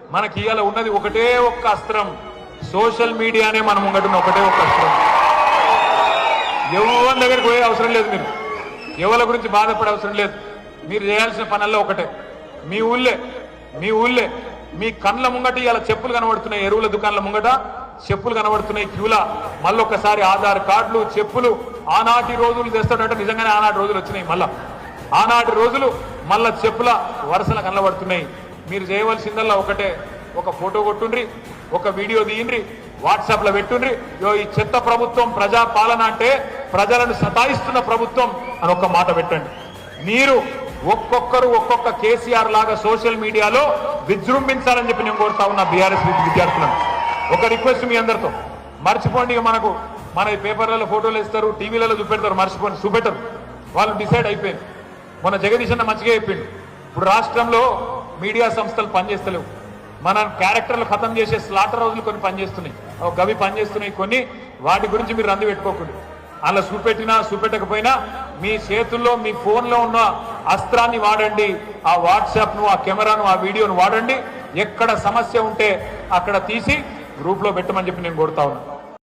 మనకి ఇయాల ఉన్నది ఒకటే ఒక్క అస్త్రం, సోషల్ మీడియానే మనం ముంగటున్న ఒకటే ఒక్క అస్త్రం. ఎవరి దగ్గరికి పోయే అవసరం లేదు, మీరు ఎవరి గురించి బాధపడే అవసరం లేదు. మీరు చేయాల్సిన పనల్లో ఒకటే, మీ ఊళ్ళే మీ కండ్ల ముంగట ఇలా చెప్పులు కనబడుతున్నాయి, ఎరువుల దుకాణాల ముంగట చెప్పులు కనబడుతున్నాయి క్యూలా. మళ్ళొక్కసారి ఆధార్ కార్డులు, చెప్పులు ఆనాటి రోజులు తెస్తాడంటే నిజంగానే ఆనాటి రోజులు వచ్చినాయి. ఆనాటి రోజులు మళ్ళా చెప్పుల వరుసలు కనబడుతున్నాయి. మీరు చేయవలసిందల్లా ఒకటే, ఒక ఫోటో కొట్టుండ్రి, ఒక వీడియో తీయండి, వాట్సాప్లో పెట్టుండ్రి. ఈ చెత్త ప్రభుత్వం ప్రజా పాలన అంటే ప్రజలను సతాయిస్తున్న ప్రభుత్వం అని ఒక్క మాట పెట్టండి. మీరు ఒక్కొక్కరు ఒక్కొక్క కేసీఆర్ లాగా సోషల్ మీడియాలో విజృంభించాలని చెప్పి నేను కోరుతా ఉన్నా బీఆర్ఎస్ విద్యార్థులను. ఒక రిక్వెస్ట్ మీ అందరితో, మర్చిపోండి. మన పేపర్లలో ఫోటోలు ఇస్తారు, టీవీలలో చూపెడతారు, మర్చిపోండి, చూపెట్టరు. వాళ్ళు డిసైడ్ అయిపోయింది. మొన్న జగదీష్ అన్న మంచిగా చెప్పిండు, ఇప్పుడు రాష్ట్రంలో మీడియా సంస్థలు పనిచేస్తలేవు, మన క్యారెక్టర్లు ఖతం చేసే స్లాటర్ రోజులు కొన్ని పనిచేస్తున్నాయి, గవి పనిచేస్తున్నాయి కొన్ని. వాటి గురించి మీరు రంది పెట్టుకోకండి. అలా చూపెట్టినా చూపెట్టకపోయినా మీ చేతుల్లో మీ ఫోన్లో ఉన్న అస్త్రాన్ని వాడండి. ఆ వాట్సాప్ను, ఆ కెమెరాను, ఆ వీడియోను వాడండి. ఎక్కడ సమస్య ఉంటే అక్కడ తీసి గ్రూప్లో పెట్టమని చెప్పి నేను కోరుతా ఉన్నా.